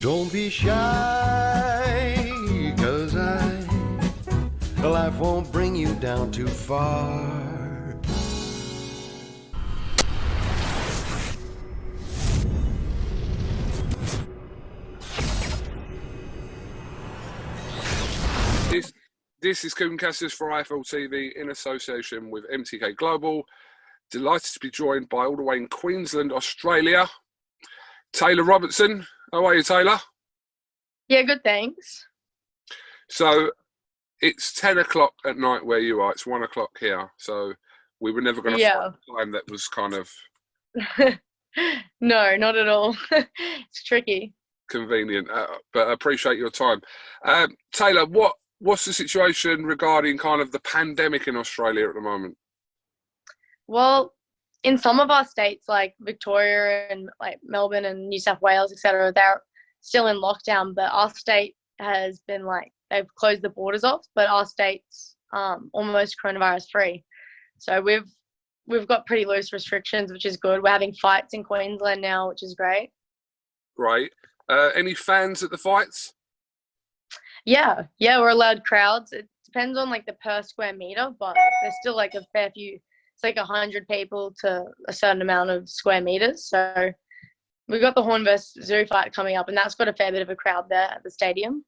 Don't be shy, 'cause life won't bring you down too far. This is KUGAN CASSIUS for IFL TV in association with MTK Global. Delighted to be joined by all the way in Queensland, Australia, Tayla Robertson. How are you, Tayla? Yeah, good, thanks. So it's 10 o'clock at night where you are. It's 1 o'clock here. So we were never going to find a time that was kind of... No, not at all. It's tricky. Convenient, but I appreciate your time. Tayla, what's the situation regarding kind of the pandemic in Australia at the moment? Well, in some of our states like Victoria and like Melbourne and New South Wales, etc., they're still in lockdown, but our state has been they've closed the borders off, but our state's almost coronavirus free. So we've got pretty loose restrictions, which is good. We're having fights in Queensland now, which is great. Great. Any fans at the fights? Yeah, we're allowed crowds. It depends on the per square meter, but there's still a fair few. It's 100 people to a certain amount of square meters. So we've got the Hearn versus Zoo fight coming up, and that's got a fair bit of a crowd there at the stadium.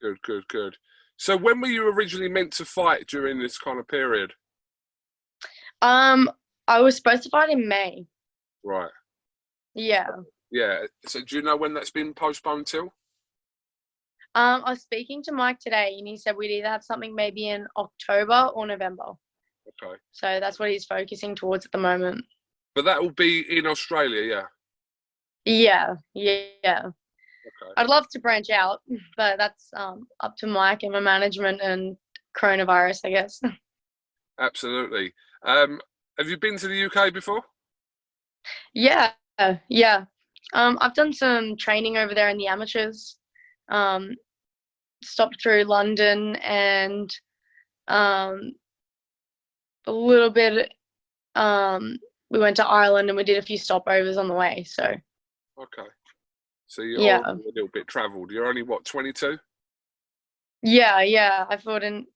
Good. So when were you originally meant to fight during this kind of period? I was supposed to fight in May. Right. Yeah. Yeah. So do you know when that's been postponed till? I was speaking to Mike today, and he said we'd either have something maybe in October or November. Okay. So that's what he's focusing towards at the moment. But that will be in Australia, yeah? Yeah. Okay. I'd love to branch out, but that's up to Mike and my management and coronavirus, I guess. Absolutely. Have you been to the UK before? Yeah. I've done some training over there in the amateurs. Stopped through London and a little bit. We went to Ireland and we did a few stopovers on the way. So. Okay. So you're a little bit travelled. You're only what, 22? Yeah. I fought in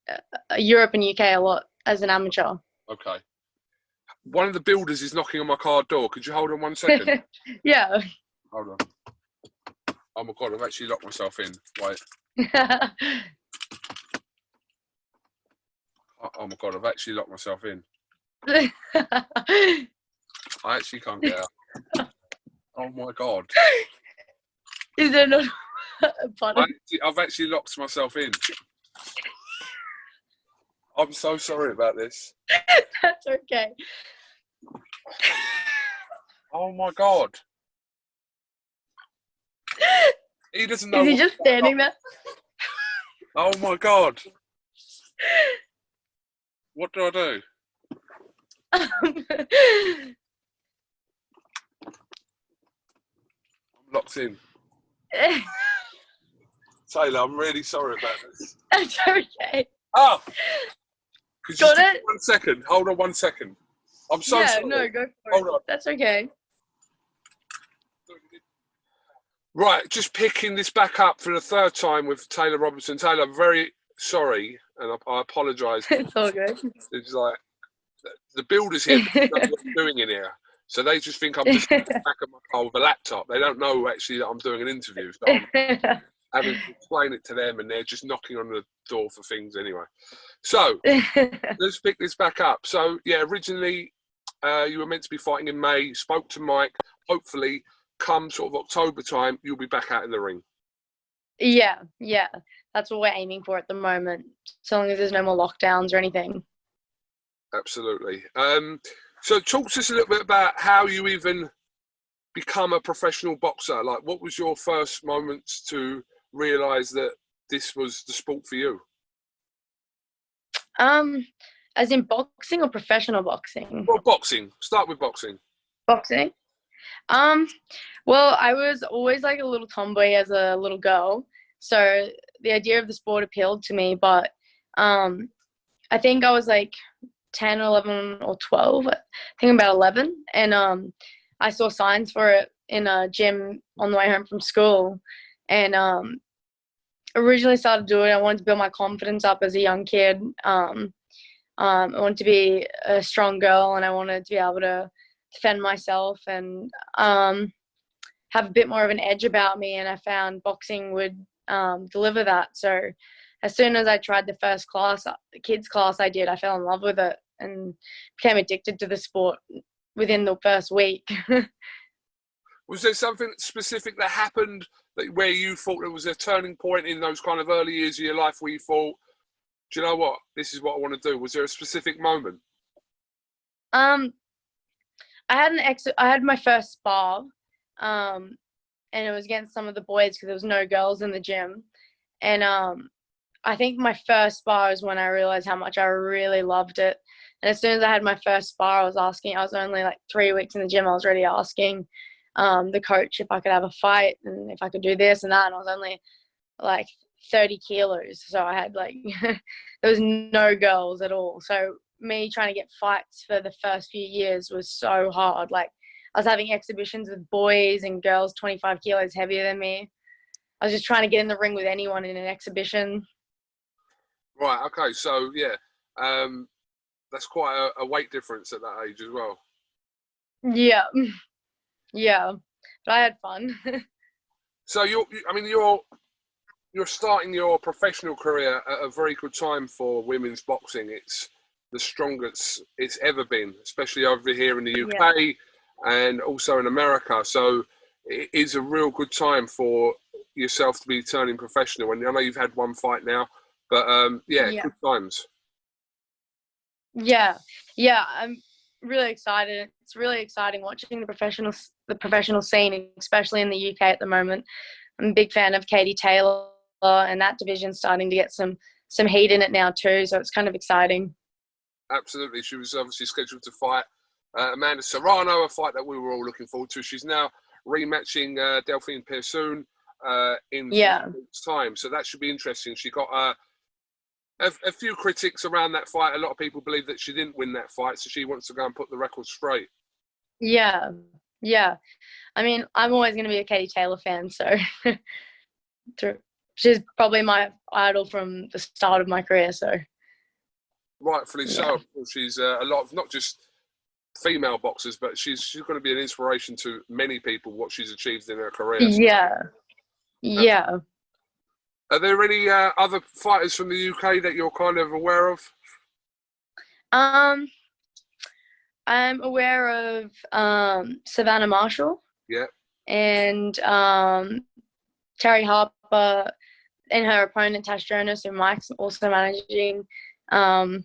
Europe and UK a lot as an amateur. Okay. One of the builders is knocking on my car door. Could you hold on 1 second? Yeah. Hold on. Oh my God, I've actually locked myself in. Wait. Oh my God, I've actually locked myself in. I actually can't get out. Oh my God. Is there not a button? I've actually locked myself in. I'm so sorry about this. That's okay. Oh my God. He doesn't know. Is he just standing there? Oh my God. What do I do? I'm locked in. Tayla, I'm really sorry about this. That's okay. Oh! Got it? 1 second. Hold on 1 second. I'm so sorry. No, go for Hold it. on. That's okay. Right, just picking this back up for the third time with Tayla Robertson. Tayla, I'm very sorry, and I apologise. It's all good. It's like the builders here don't know what I'm doing in here, so they just think I'm just back of my car with a laptop. They don't know actually that I'm doing an interview, so I'm having to explain it to them, and they're just knocking on the door for things anyway. So let's pick this back up. So yeah, originally you were meant to be fighting in May. Spoke to Mike. Hopefully, come sort of October time, you'll be back out in the ring. Yeah. That's what we're aiming for at the moment, so long as there's no more lockdowns or anything. Absolutely. So talk to us a little bit about how you even become a professional boxer. Like, what was your first moments to realise that this was the sport for you? As in boxing or professional boxing? Well, boxing. Start with boxing. Boxing. Well, I was always a little tomboy as a little girl, so the idea of the sport appealed to me. But I think I was 10 or 11 or 12. I think about 11, and I saw signs for it in a gym on the way home from school, And originally started doing it. I wanted to build my confidence up as a young kid. I wanted to be a strong girl, and I wanted to be able to defend myself and have a bit more of an edge about me. And I found boxing would deliver that. So as soon as I tried the first class, the kids class I did, I fell in love with it and became addicted to the sport within the first week. Was there something specific that happened where you thought there was a turning point in those kind of early years of your life where you thought, do you know what, this is what I want to do? Was there a specific moment? I had my first spar, and it was against some of the boys because there was no girls in the gym. And I think my first spar is when I realized how much I really loved it. And as soon as I had my first spar, I was only like 3 weeks in the gym, I was already asking the coach if I could have a fight and if I could do this and that. And I was only like 30 kilos. So I had like, there was no girls at all. So me trying to get fights for the first few years was so hard. Like I was having exhibitions with boys and girls 25 kilos heavier than me. I was just trying to get in the ring with anyone in an exhibition. Right, okay. So, yeah, that's quite a weight difference at that age as well. Yeah. Yeah, but I had fun. So you're starting your professional career at a very good time for women's boxing. It's the strongest it's ever been, especially over here in the UK and also in America. So it is a real good time for yourself to be turning professional. And I know you've had one fight now, but good times. Yeah, I'm really excited. It's really exciting watching the professional scene, especially in the UK at the moment. I'm a big fan of Katie Taylor, and that division's starting to get some heat in it now too. So it's kind of exciting. Absolutely, she was obviously scheduled to fight Amanda Serrano, a fight that we were all looking forward to. She's now rematching Delphine Persoon in 4 weeks' time, so that should be interesting. She got a few critics around that fight. A lot of people believe that she didn't win that fight, so she wants to go and put the record straight. Yeah. I mean, I'm always going to be a Katie Taylor fan, so she's probably my idol from the start of my career. So rightfully so. She's a lot of not just female boxers, but she's going to be an inspiration to many people. What she's achieved in her career. Yeah. Are there any other fighters from the UK that you're kind of aware of? I'm aware of Savannah Marshall. Yeah. And Terry Harper and her opponent Tash Jonas, who Mike's also managing. I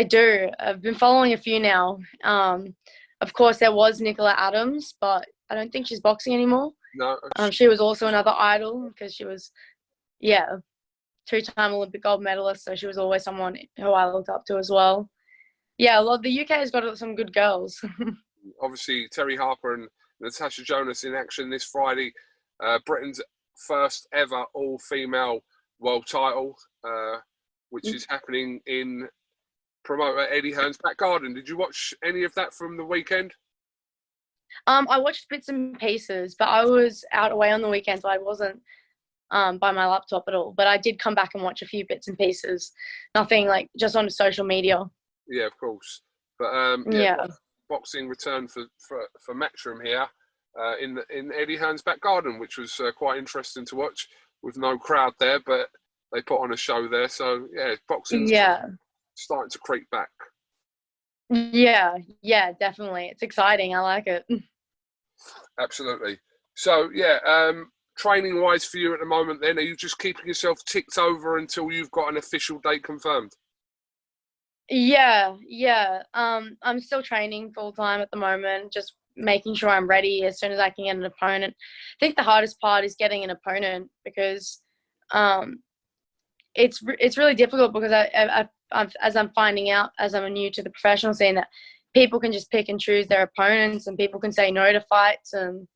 do. I've been following a few now. Of course, there was Nicola Adams, but I don't think she's boxing anymore. No. She was also another idol because she was, two-time Olympic gold medalist. So she was always someone who I looked up to as well. Yeah, the UK has got some good girls. Obviously, Terry Harper and Natasha Jonas in action this Friday. Britain's first ever all-female world title, which is happening in promoter Eddie Hearn's back garden. Did you watch any of that from the weekend? I watched bits and pieces, but I was out away on the weekend, so I wasn't by my laptop at all. But I did come back and watch a few bits and pieces. Nothing like just on social media. Yeah, of course. But boxing returned for Matchroom here in Eddie Hearn's back garden, which was quite interesting to watch with no crowd there, but they put on a show there. So boxing's starting to creep back. Yeah, definitely. It's exciting. I like it. Absolutely. So training wise for you at the moment, then, are you just keeping yourself ticked over until you've got an official date confirmed? Yeah. I'm still training full time at the moment, just making sure I'm ready as soon as I can get an opponent. I think the hardest part is getting an opponent because it's really difficult because as I'm finding out as I'm new to the professional scene that people can just pick and choose their opponents and people can say no to fights and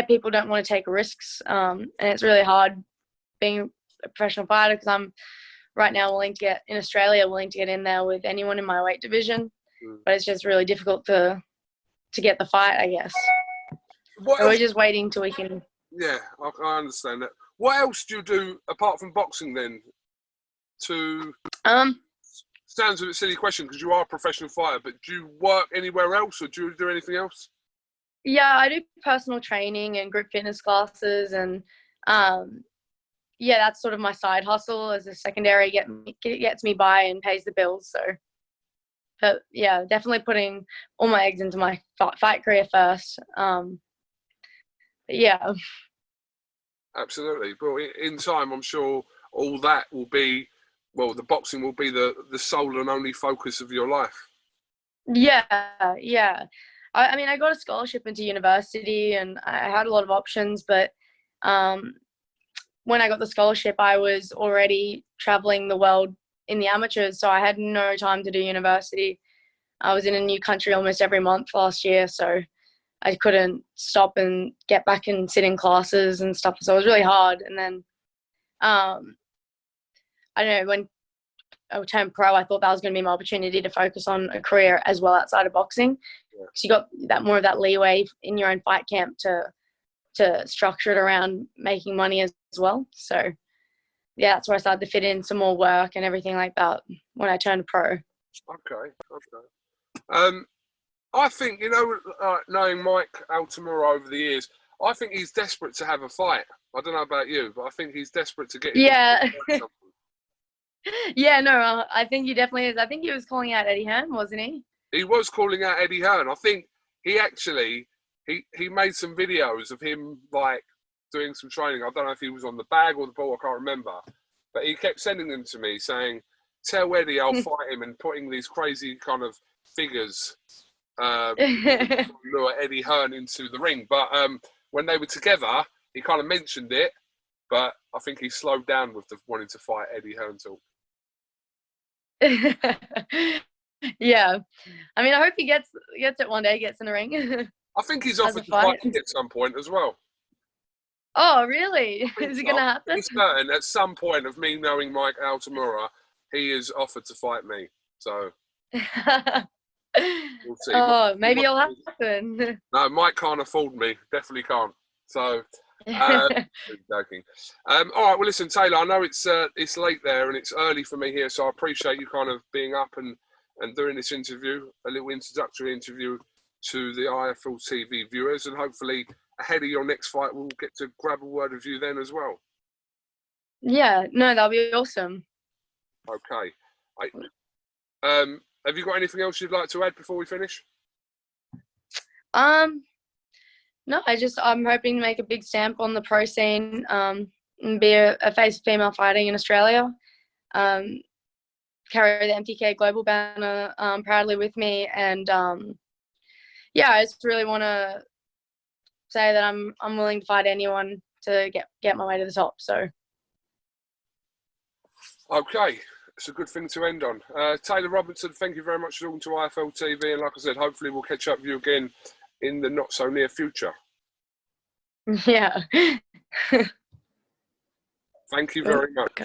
people don't want to take risks and it's really hard being a professional fighter because I'm right now willing to get in there with anyone in my weight division, but it's just really difficult to get the fight, I guess. What So we're else? just waiting till we can. Yeah, I understand that. What else do you do apart from boxing then? To sounds a bit silly question because you are a professional fighter, but do you work anywhere else or do you do anything else? Yeah, I do personal training and group fitness classes, and yeah, that's sort of my side hustle as a secondary. Gets me by and pays the bills. So, but yeah, definitely putting all my eggs into my fight career first. But yeah. Absolutely. But in time, I'm sure all that will be, well, the boxing will be the sole and only focus of your life. Yeah, yeah. I mean, I got a scholarship into university and I had a lot of options, but when I got the scholarship, I was already traveling the world in the amateurs, so I had no time to do university. I was in a new country almost every month last year, so I couldn't stop and get back and sit in classes and stuff. So it was really hard. And then, I don't know, when I turned pro, I thought that was going to be my opportunity to focus on a career as well outside of boxing. Because you got that more of that leeway in your own fight camp to structure it around making money as well. So, yeah, that's where I started to fit in some more work and everything like that when I turned pro. Okay. I think, knowing Mike Altamura over the years, I think he's desperate to have a fight. I don't know about you, but I think he's desperate to get. Yeah. Yeah, no, I think he definitely is. I think he was calling out Eddie Hearn, wasn't he? He was calling out Eddie Hearn. I think he actually he made some videos of him like doing some training. I don't know if he was on the bag or the ball. I can't remember, but he kept sending them to me saying, "Tell Eddie I'll fight him," and putting these crazy kind of figures lure Eddie Hearn into the ring. But when they were together, he kind of mentioned it, but I think he slowed down with the wanting to fight Eddie Hearn talk. Yeah, I mean, I hope he gets it one day, gets in the ring. I think he's offered to fight me at some point as well. Oh, really? Is it going to happen? He's certain at some point of me knowing Mike Altamura, he is offered to fight me. So we'll see. Oh, maybe it'll happen. No, Mike can't afford me. Definitely can't. So, joking. All right. Well, listen, Tayla. I know it's late there and it's early for me here, so I appreciate you kind of being up and doing this interview, a little introductory interview to the IFL TV viewers, and hopefully ahead of your next fight, we'll get to grab a word of you then as well. Yeah. No, that'll be awesome. Okay. Have you got anything else you'd like to add before we finish? No, I'm hoping to make a big stamp on the pro scene, and be a face of female fighting in Australia. Carry the MTK Global banner proudly with me, and yeah, I just really want to say that I'm willing to fight anyone to get my way to the top. So. Okay. It's a good thing to end on. Tayla Robertson, thank you very much for talking to IFL TV. And like I said, hopefully we'll catch up with you again in the not so near future. Yeah. Thank you very much.